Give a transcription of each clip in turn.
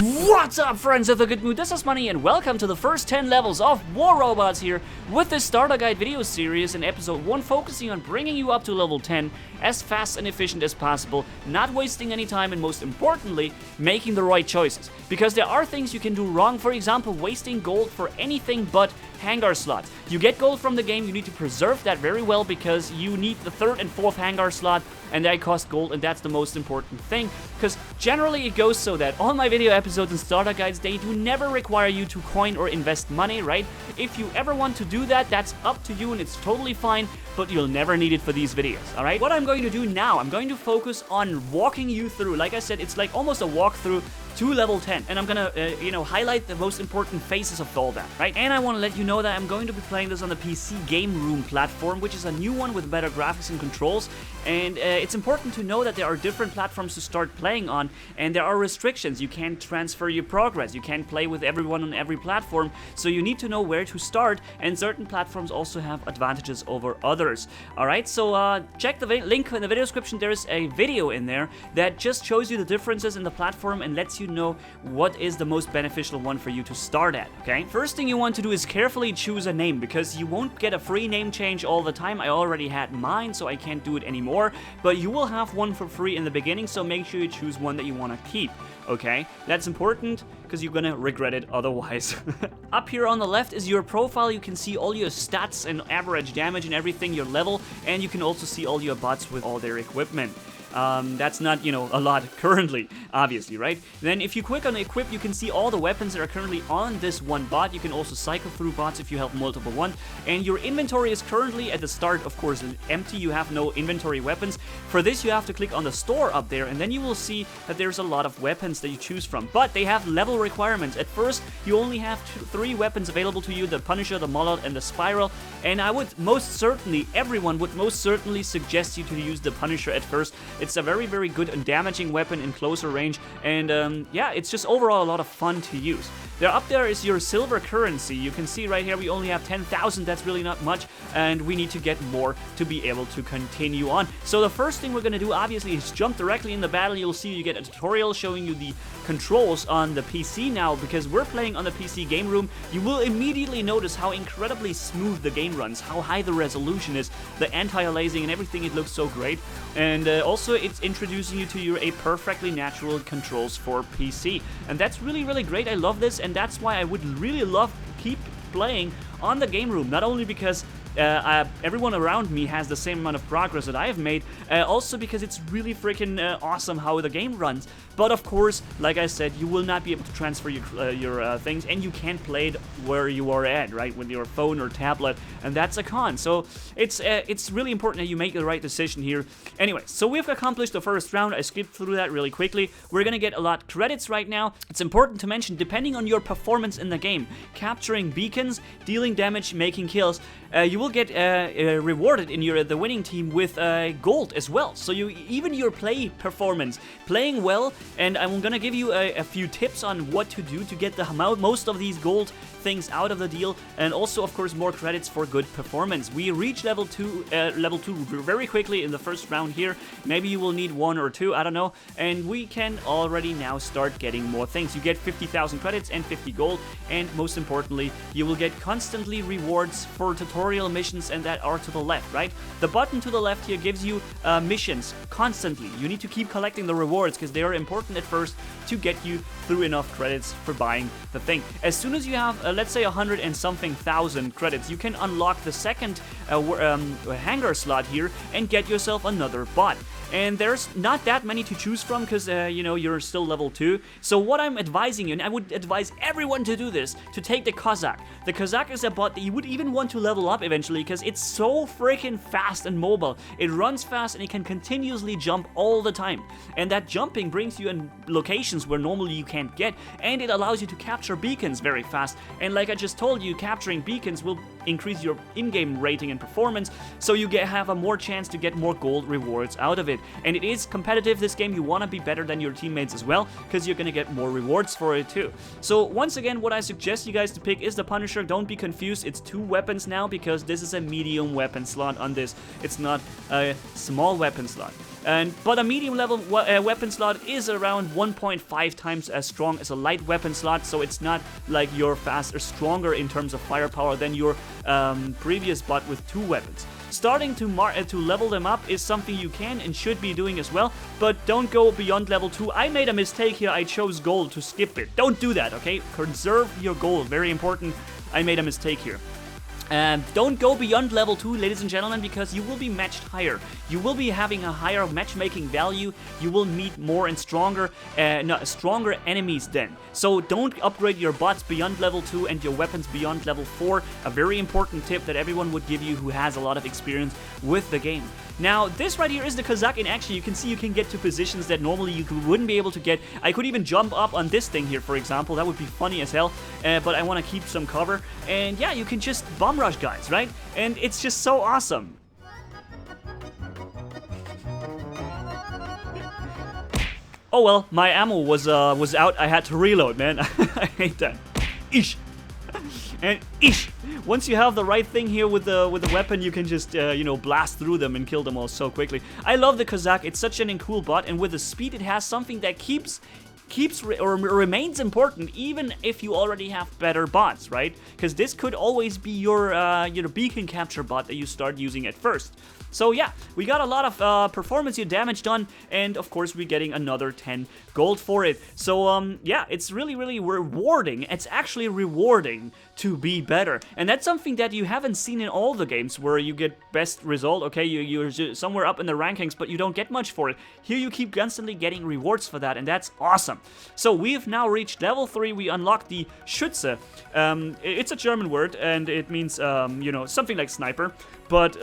What's up, friends of the good mood? This is Manni, and welcome to the first 10 levels of War Robots here with this starter guide video series in episode 1, focusing on bringing you up to level 10 as fast and efficient as possible, not wasting any time, and most importantly, making the right choices. Because there are things you can do wrong, for example, wasting gold for anything but hangar slots. You get gold from the game, you need to preserve that very well because you need the 3rd and 4th hangar slot, and they cost gold, and that's the most important thing, because generally it goes so that all my video episodes and starter guides, they do never require you to coin or invest money, right? If you ever want to do that, that's up to you and it's totally fine, but you'll never need it for these videos, alright? What I'm going to do now, I'm going to focus on walking you through, like I said, it's like almost a walkthrough to level 10, and I'm gonna, highlight the most important phases of all that, right? And I want to let you know that I'm going to be playing this on the PC Gameroom platform, which is a new one with better graphics and controls, and it's important to know that there are different platforms to start playing on, and there are restrictions. You can't transfer your progress, you can't play with everyone on every platform, so you need to know where to start, and certain platforms also have advantages over others, alright? So check the link in the video description. There is a video in there that just shows you the differences in the platform and lets you know what is the most beneficial one for you to start at, okay? First thing you want to do is carefully choose a name, because you won't get a free name change all the time. I already had mine, so I can't do it anymore, but you will have one for free in the beginning, so make sure you choose one that you want to keep, okay? That's important, because you're gonna regret it otherwise. Up here on the left is your profile. You can see all your stats and average damage and everything, your level, and you can also see all your bots with all their equipment. That's not, a lot currently, obviously, right? Then if you click on equip, you can see all the weapons that are currently on this one bot. You can also cycle through bots if you have multiple ones. And your inventory is currently at the start, of course, empty. You have no inventory weapons. For this, you have to click on the store up there, and then you will see that there's a lot of weapons that you choose from. But they have level requirements. At first, you only have 3 weapons available to you: the Punisher, the Molot, and the Spiral. And I would everyone would most certainly suggest you to use the Punisher at first. It's a very, very good and damaging weapon in closer range, and yeah, it's just overall a lot of fun to use. Up there is your silver currency. You can see right here we only have 10,000, that's really not much, and we need to get more to be able to continue on. So the first thing we're going to do, obviously, is jump directly in the battle. You'll see you get a tutorial showing you the controls on the PC now, because we're playing on the PC Gameroom. You will immediately notice how incredibly smooth the game runs, how high the resolution is, the anti-aliasing and everything. It looks so great, and also it's introducing you to a perfectly natural controls for PC, and that's really, really great. I love this, and that's why I would really love to keep playing on the Gameroom, not only because everyone around me has the same amount of progress that I have made, also because it's really freaking awesome how the game runs. But of course, like I said, you will not be able to transfer your things, and you can't play it where you are at, right, with your phone or tablet, and that's a con. So it's really important that you make the right decision here. Anyway, so we've accomplished the first round. I skipped through that really quickly. We're gonna get a lot of credits right now. It's important to mention, depending on your performance in the game, capturing beacons, dealing damage, making kills, you will get rewarded in the winning team with gold as well. So even your performance, playing well, and I'm gonna give you a few tips on what to do to get the most of these gold things out of the deal, and also, of course, more credits for good performance. We reach level 2 very quickly in the first round here. Maybe you will need 1 or 2, I don't know, and we can already now start getting more things. You get 50,000 credits and 50 gold, and most importantly, you will get constantly rewards for tutorial missions, and that are to the left, right? The button to the left here gives you missions constantly. You need to keep collecting the rewards, because they are important at first to get you through enough credits for buying the thing. As soon as you have let's say 100 and something thousand credits, you can unlock the second hangar slot here and get yourself another bot. And there's not that many to choose from, because, you're still level 2. So what I'm advising you, and I would advise everyone to do this, to take the Cossack. The Cossack is a bot that you would even want to level up eventually, because it's so freaking fast and mobile. It runs fast, and it can continuously jump all the time. And that jumping brings you in locations where normally you can't get, and it allows you to capture beacons very fast. And like I just told you, capturing beacons will increase your in-game rating and performance, so you have a more chance to get more gold rewards out of it. And it is competitive, this game. You want to be better than your teammates as well, because you're going to get more rewards for it too. So once again, what I suggest you guys to pick is the Punisher. Don't be confused, it's 2 weapons now, because this is a medium weapon slot on this. It's not a small weapon slot. But a medium level weapon slot is around 1.5 times as strong as a light weapon slot, so it's not like you're faster, stronger in terms of firepower than your previous bot with 2 weapons. Starting to level them up is something you can and should be doing as well, but don't go beyond level 2. I made a mistake here, I chose gold to skip it. Don't do that, okay? Conserve your gold, very important. I made a mistake here. Don't go beyond level 2, ladies and gentlemen, because you will be matched higher. You will be having a higher matchmaking value. You will meet more and stronger enemies then. So don't upgrade your bots beyond level 2 and your weapons beyond level 4. A very important tip that everyone would give you who has a lot of experience with the game. Now, this right here is the Kazakh in action. You can see you can get to positions that normally you wouldn't be able to get. I could even jump up on this thing here, for example. That would be funny as hell, but I want to keep some cover. And yeah, you can just bomb rush guys, right? And it's just so awesome. Oh well, my ammo was out. I had to reload, man. I hate that. Eesh. And eesh. Once you have the right thing here with the weapon, you can just you know, blast through them and kill them all so quickly. I love the Kazakh. It's such an cool bot, and with the speed, it has something that remains important even if you already have better bots, right? Because this could always be your beacon capture bot that you start using at first. So yeah, we got a lot of performance here, damage done, and of course we're getting another 10 gold for it. So yeah, it's really rewarding. It's actually rewarding to be better, and that's something that you haven't seen in all the games where you get best result. Okay, you're somewhere up in the rankings, but you don't get much for it. Here you keep constantly getting rewards for that, and that's awesome. So we've now reached level 3. We unlocked the Schütze. It's a German word, and it means you know, something like sniper, but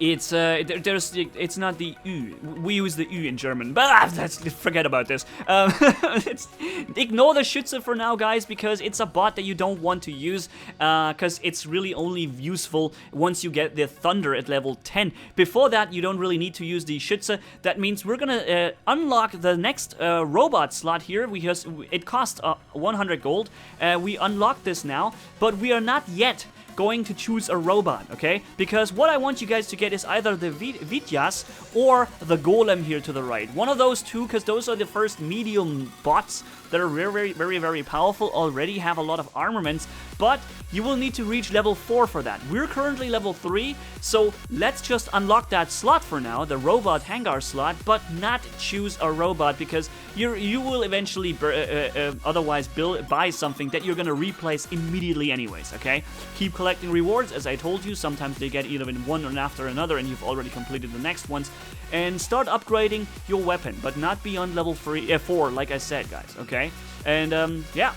it's not the Ü. We use the Ü in German, but forget about this. Ignore the Schütze for now, guys, because it's a bot that you don't want to use, because it's really only useful once you get the Thunder at level 10. Before that, you don't really need to use the Schütze. That means we're gonna unlock the next robot slot here. It costs 100 gold. We unlocked this now, but we are not yet going to choose a robot, okay? Because what I want you guys to get is either the Vityas or the Golem here to the right. One of those two, because those are the first medium bots that are very powerful, already have a lot of armaments, but you will need to reach level 4 for that. We're currently level 3, so let's just unlock that slot for now, the robot hangar slot, but not choose a robot, because you will eventually otherwise buy something that you're gonna replace immediately anyways, okay? Keep collecting rewards, as I told you. Sometimes they get either in one or after another, and you've already completed the next ones. And start upgrading your weapon, but not beyond level 4, like I said, guys, okay? And yeah.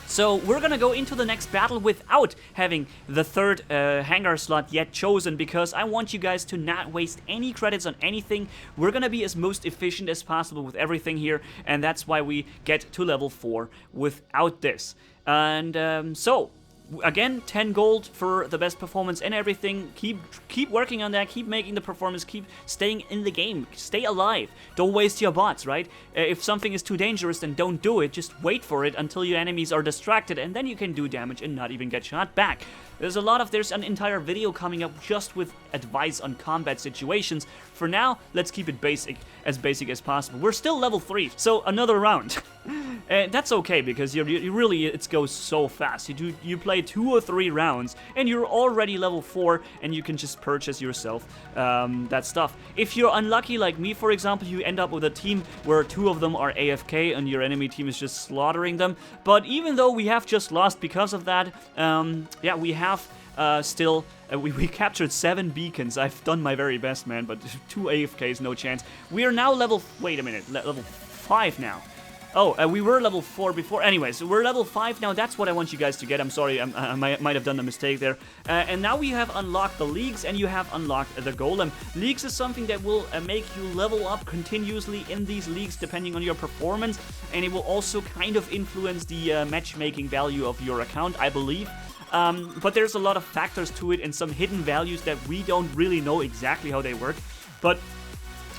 So we're gonna go into the next battle without having the third hangar slot yet chosen, because I want you guys to not waste any credits on anything. We're gonna be as most efficient as possible with everything here, and that's why we get to level 4 without this. And so, again, 10 gold for the best performance and everything. Keep working on that, keep making the performance, keep staying in the game, stay alive. Don't waste your bots, right? If something is too dangerous, then don't do it. Just wait for it until your enemies are distracted, and then you can do damage and not even get shot back. There's an entire video coming up just with advice on combat situations. For now, let's keep it as basic as possible. We're still level 3, so another round. That's okay, because it goes so fast. You play 2 or 3 rounds, and you're already level 4, and you can just purchase yourself that stuff. If you're unlucky like me, for example, you end up with a team where 2 of them are AFK, and your enemy team is just slaughtering them. But even though we have just lost because of that, yeah, we have still... we captured 7 beacons. I've done my very best, man, but 2 AFKs, no chance. We are now level... Wait a minute, level 5 now. Oh, we were level 4 before. Anyways, we're level 5 now. That's what I want you guys to get. I'm sorry, I might have done a mistake there. And now we have unlocked the leagues, and you have unlocked the Golem. Leagues is something that will make you level up continuously in these leagues, depending on your performance. And it will also kind of influence the matchmaking value of your account, I believe. But there's a lot of factors to it, and some hidden values that we don't really know exactly how they work. But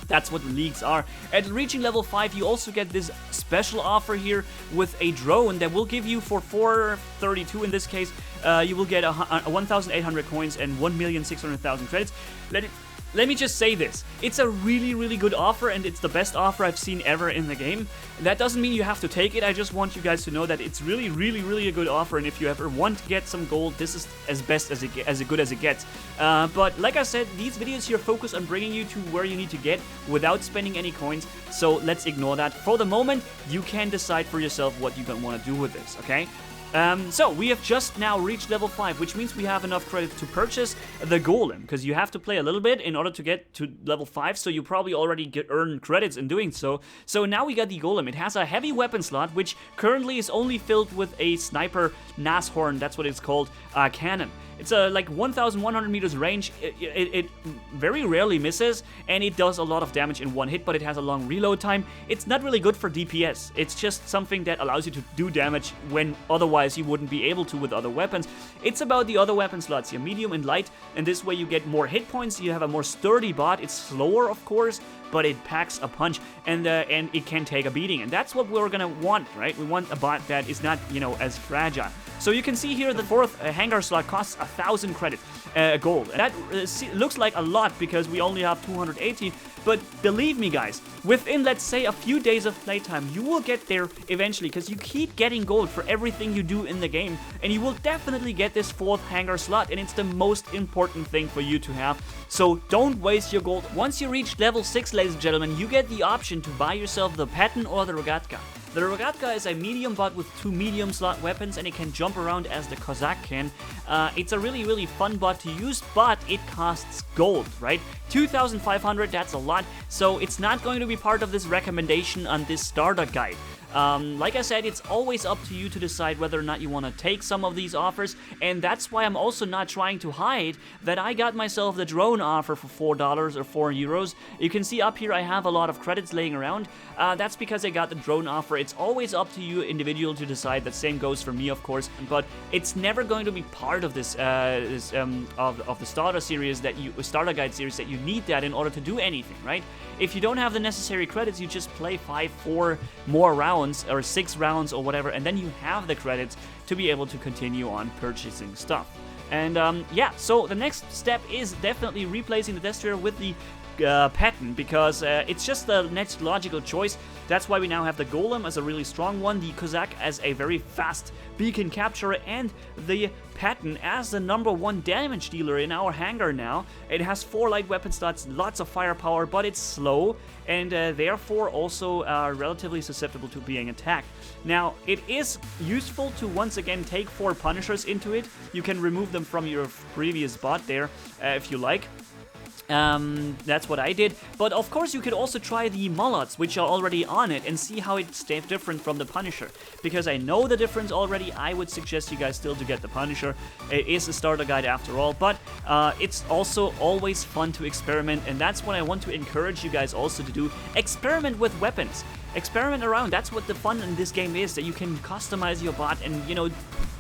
that's what leagues are. At reaching level 5, you also get this special offer here with a drone that will give you, for 432 in this case, you will get 1,800 coins and 1,600,000 credits. let me just say this. It's a really, really good offer, and it's the best offer I've seen ever in the game. That doesn't mean you have to take it. I just want you guys to know that it's really, really, really a good offer, and if you ever want to get some gold, this is as good as it gets. But like I said, these videos here focus on bringing you to where you need to get without spending any coins, so let's ignore that. For the moment, you can decide for yourself what you're gonna want to do with this, okay? So we have just now reached level 5, which means we have enough credits to purchase the golem, because you have to play a little bit in order to get to level 5, so you probably already earn credits in doing so. So now we got the golem. It has a heavy weapon slot, which currently is only filled with a sniper nashorn, that's what it's called, cannon. It's like 1,100 meters range. It very rarely misses, and it does a lot of damage in one hit, but it has a long reload time. It's not really good for DPS. It's just something that allows you to do damage when otherwise you wouldn't be able to with other weapons. It's about the other weapon slots here, medium and light, and this way you get more hit points, you have a more sturdy bot. It's slower, of course, but it packs a punch, and it can take a beating, and that's what we're gonna want, right? We want a bot that is not, you know, as fragile. So you can see here the 4th hangar slot costs 1,000 credits, gold. And that looks like a lot because we only have 280, but believe me guys, within, let's say, a few days of playtime, you will get there eventually, because you keep getting gold for everything you do in the game, and you will definitely get this 4th hangar slot, and it's the most important thing for you to have. So don't waste your gold. Once you reach level 6, ladies and gentlemen, you get the option to buy yourself the Patton or the Rogatka. The Rogatka is a medium bot with 2 medium slot weapons, and it can jump around as the Cossack can. It's a really, really fun bot to use, but it costs gold, right? 2,500, that's a lot, so it's not going to be part of this recommendation on this starter guide. Like I said, it's always up to you to decide whether or not you want to take some of these offers, and that's why I'm also not trying to hide that I got myself the drone offer for $4 or €4. You can see up here I have a lot of credits laying around. That's because I got the drone offer. It's always up to you, individual, to decide. The same goes for me, of course, but it's never going to be part of this of the starter guide series that you need that in order to do anything, right? If you don't have the necessary credits, you just play 4 more rounds or 6 rounds or whatever, and then you have the credits to be able to continue on purchasing stuff. And yeah, so the next step is definitely replacing the Destroyer with the Patton, because it's just the next logical choice. That's why we now have the Golem as a really strong one, the Cossack as a very fast beacon capturer, and the Patton as the #1 damage dealer in our hangar now. It has 4 light weapon slots, lots of firepower, but it's slow, and therefore also relatively susceptible to being attacked. Now, it is useful to once again take 4 Punishers into it. You can remove them from your previous bot there if you like. That's what I did, but of course you could also try the Mullots, which are already on it, and see how it's different from the Punisher. Because I know the difference already, I would suggest you guys still to get the Punisher. It is a starter guide after all, but it's also always fun to experiment, and that's what I want to encourage you guys also to do. Experiment with weapons. Experiment around. That's what the fun in this game is, that you can customize your bot and, you know,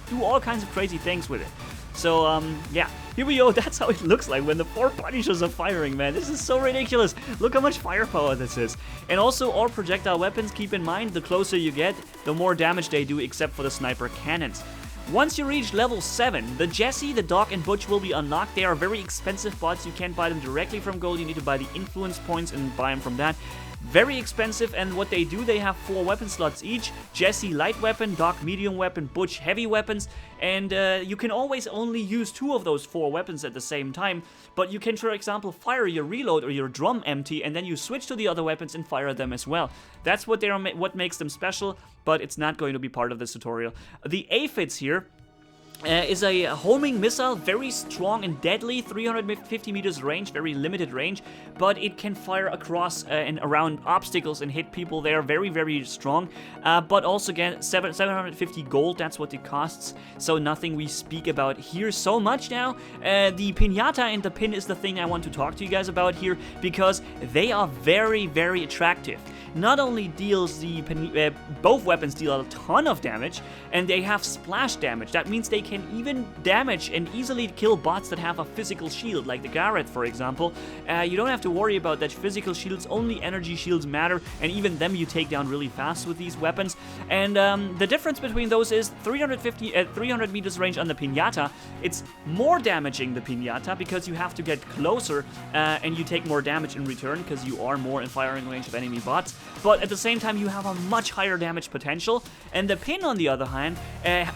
do all kinds of crazy things with it. So, yeah, here we go. That's how it looks like when the 4 Punishers are firing, man. This is so ridiculous. Look how much firepower this is. And also, all projectile weapons, keep in mind, the closer you get, the more damage they do, except for the sniper cannons. Once you reach level 7, the Jesse, the Dog, and Butch will be unlocked. They are very expensive bots. You can't buy them directly from gold. You need to buy the influence points and buy them from that. Very expensive, and what they do, they have 4 weapon slots each. Jesse light weapon, Dog medium weapon, Butch heavy weapons, and you can always only use 2 of those 4 weapons at the same time, but you can, for example, fire your reload or your drum empty, and then you switch to the other weapons and fire them as well. That's what what makes them special, but it's not going to be part of this tutorial. The aphids here is a homing missile, very strong and deadly, 350 meters range, very limited range, but it can fire across and around obstacles and hit people there, very, very strong, but also again, 750 gold, that's what it costs, so nothing we speak about here so much now. The Pinata and the Pin is the thing I want to talk to you guys about here, because they are very, very attractive. Not only deals the both weapons deal a ton of damage, and they have splash damage. That means they can even damage and easily kill bots that have a physical shield, like the Garrett, for example. You don't have to worry about that. Physical shields, only energy shields matter, and even them you take down really fast with these weapons. And the difference between those is 300 meters range on the Piñata. It's more damaging the Piñata because you have to get closer and you take more damage in return because you are more in firing range of enemy bots. But at the same time, you have a much higher damage potential. And the pin, on the other hand,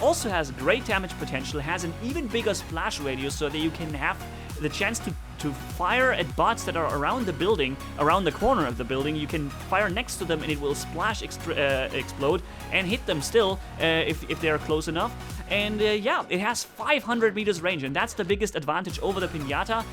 also has great damage potential, has an even bigger splash radius so that you can have the chance to fire at bots that are around the building, around the corner of the building. You can fire next to them and it will splash explode and hit them still if they're close enough. And yeah, it has 500 meters range, and that's the biggest advantage over the Piñata.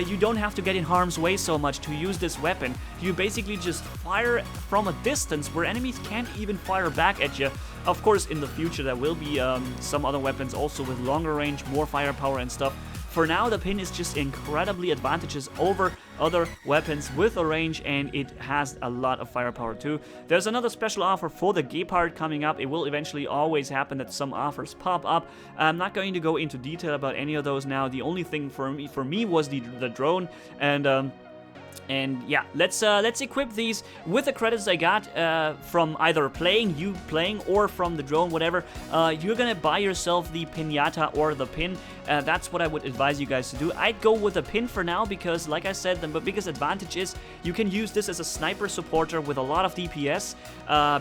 You don't have to get in harm's way so much to use this weapon. You basically just fire from a distance where enemies can't even fire back at you. Of course, in the future there will be some other weapons also with longer range, more firepower and stuff. For now, the pin is just incredibly advantageous over other weapons with a range, and it has a lot of firepower too. There's another special offer for the Gepard coming up. It will eventually always happen that some offers pop up. I'm not going to go into detail about any of those now. The only thing for me was the drone, and yeah, let's equip these with the credits I got from either you playing, or from the drone, whatever. You're gonna buy yourself the Piñata or the pin. That's what I would advise you guys to do. I'd go with a pin for now because, like I said, the biggest advantage is you can use this as a sniper supporter with a lot of DPS,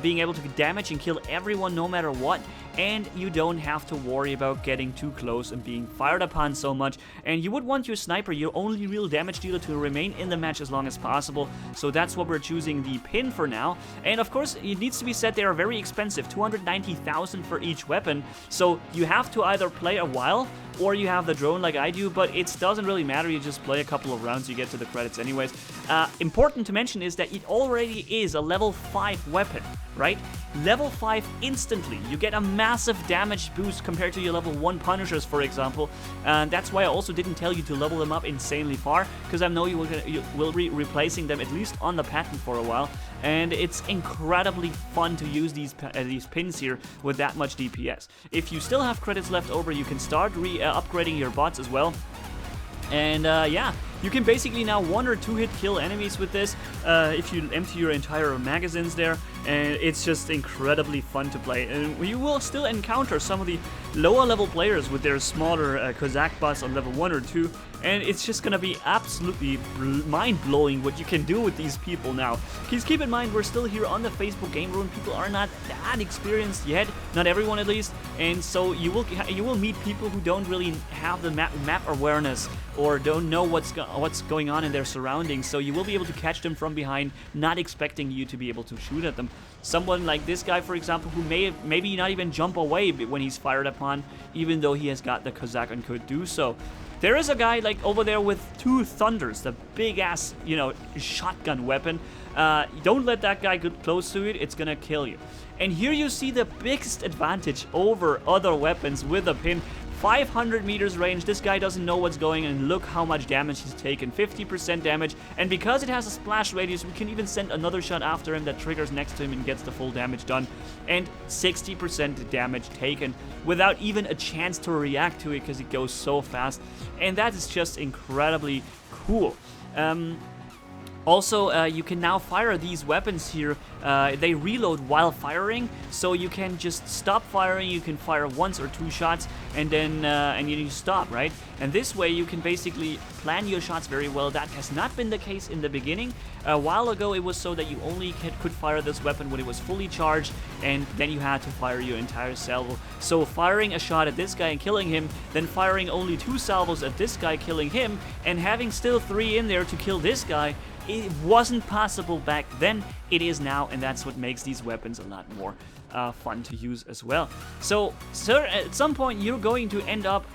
being able to damage and kill everyone no matter what. And you don't have to worry about getting too close and being fired upon so much. And you would want your sniper, your only real damage dealer, to remain in the match as long as possible. So that's what we're choosing the pin for now. And of course, it needs to be said they are very expensive, 290,000 for each weapon. So you have to either play a while or you have the drone like I do, but it doesn't really matter. You just play a couple of rounds, you get to the credits anyways. Important to mention is that it already is a level 5 weapon, right? Level 5 instantly. You get a massive damage boost compared to your level 1 Punishers, for example. And that's why I also didn't tell you to level them up insanely far, because I know you will be replacing them at least on the patent for a while. And it's incredibly fun to use these pins here with that much DPS. If you still have credits left over, you can start upgrading your bots as well. And yeah, you can basically now 1 or 2 hit kill enemies with this if you empty your entire magazines there, and it's just incredibly fun to play. And you will still encounter some of the lower level players with their smaller Kozak bots on level 1 or 2, and it's just gonna be absolutely mind-blowing what you can do with these people now. Please keep in mind, we're still here on the Facebook game room. People are not that experienced yet, not everyone at least, and so you will meet people who don't really have the map awareness or don't know what's going on in their surroundings, so you will be able to catch them from behind, not expecting you to be able to shoot at them. Someone like this guy, for example, who maybe not even jump away when he's fired upon, even though he has got the Kozak and could do so. There is a guy like over there with 2 Thunders, the big ass, you know, shotgun weapon. Don't let that guy get close to it, it's gonna kill you. And here you see the biggest advantage over other weapons with a pin. 500 meters range, this guy doesn't know what's going on, and look how much damage he's taken, 50% damage, and because it has a splash radius, we can even send another shot after him that triggers next to him and gets the full damage done, and 60% damage taken without even a chance to react to it because it goes so fast, and that is just incredibly cool. Also, you can now fire these weapons here. They reload while firing, so you can just stop firing. You can fire 1 or 2 shots, and then you stop, right? And this way, you can basically plan your shots very well. That has not been the case in the beginning. A while ago, it was so that you only could fire this weapon when it was fully charged, and then you had to fire your entire salvo. So firing a shot at this guy and killing him, then firing only 2 salvos at this guy, killing him, and having still 3 in there to kill this guy, it wasn't possible back then. It is now, and that's what makes these weapons a lot more fun to use as well. So, sir, at some point you're going to end up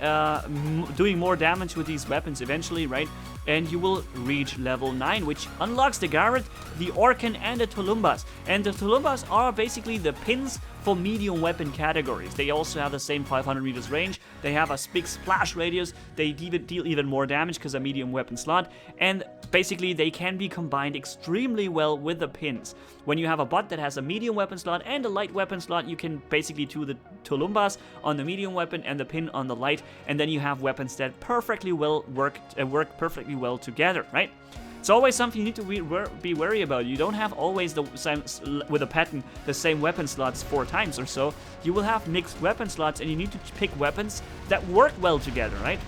doing more damage with these weapons eventually, right? And you will reach level 9, which unlocks the Garrett, the Orkan, and the Tulumbas. And the Tulumbas are basically the pins for medium weapon categories. They also have the same 500 meters range. They have a big splash radius. They deal even more damage because a medium weapon slot. And basically, they can be combined extremely well with the pins. When you have a bot that has a medium weapon slot and a light weapon slot, you can basically do Tulumbas on the medium weapon and the pin on the light, and then you have weapons that perfectly well work perfectly well together, right? It's always something you need to be wary about. You don't have always the same, with a pattern, the same weapon slots 4 times or so. You will have mixed weapon slots, and you need to pick weapons that work well together, right?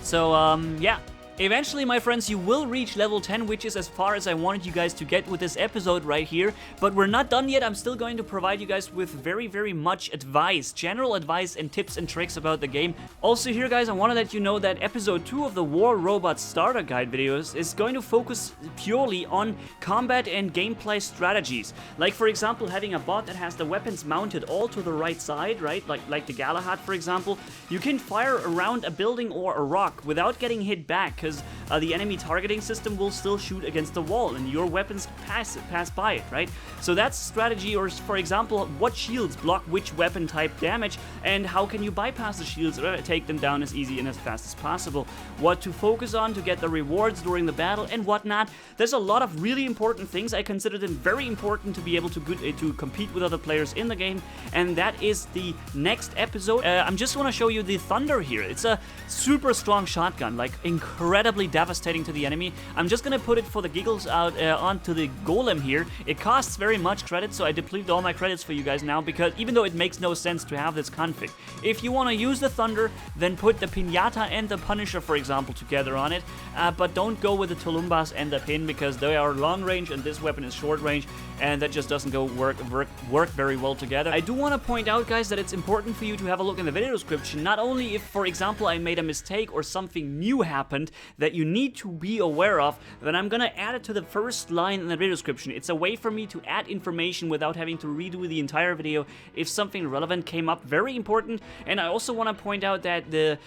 So, yeah. Eventually, my friends, you will reach level 10, which is as far as I wanted you guys to get with this episode right here. But we're not done yet. I'm still going to provide you guys with very, very much advice, general advice and tips and tricks about the game. Also here, guys, I want to let you know that episode 2 of the War Robots Starter Guide videos is going to focus purely on combat and gameplay strategies. Like, for example, having a bot that has the weapons mounted all to the right side, right? Like the Galahad, for example. You can fire around a building or a rock without getting hit back, because the enemy targeting system will still shoot against the wall and your weapons pass by it, right? So that's strategy, or for example, what shields block which weapon type damage, and how can you bypass the shields or take them down as easy and as fast as possible. What to focus on to get the rewards during the battle and whatnot. There's a lot of really important things. I consider them very important to be able to compete with other players in the game, and that is the next episode. I'm just want to show you the Thunder here. It's a super strong shotgun, like incredibly devastating to the enemy. I'm just gonna put it for the giggles out onto the golem here. It costs very much credit, so I depleted all my credits for you guys now, because even though it makes no sense to have this config. If you want to use the Thunder, then put the Pinata and the Punisher, for example, together on it, but don't go with the Tulumbas and the Pin, because they are long range and this weapon is short range, and that just doesn't go work very well together. I do want to point out, guys, that it's important for you to have a look in the video description, not only if, for example, I made a mistake or something new happened that you need to be aware of, then I'm gonna add it to the first line in the video description. It's a way for me to add information without having to redo the entire video if something relevant came up. Very important. And I also want to point out that the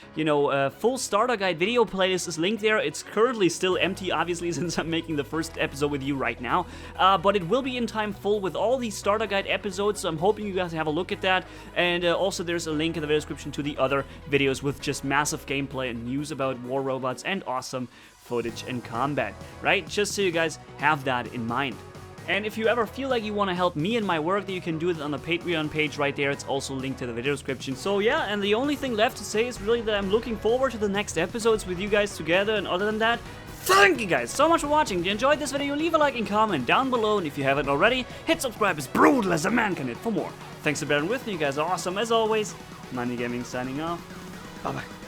full starter guide video playlist is linked there. It's currently still empty, obviously, since I'm making the first episode with you right now, but it will be in time full with all these starter guide episodes, so I'm hoping you guys have a look at that. And also there's a link in the video description to the other videos with just massive gameplay and news about war robots and awesome footage and combat, right? Just so you guys have that in mind. And if you ever feel like you want to help me in my work, then you can do it on the Patreon page right there. It's also linked to the video description. So yeah, and the only thing left to say is really that I'm looking forward to the next episodes with you guys together. And other than that, thank you guys so much for watching. If you enjoyed this video, leave a like and comment down below. And if you haven't already, hit subscribe as brutal as a man can hit for more. Thanks for bearing with me, you guys are awesome as always. Manni-Gaming signing off. Bye bye.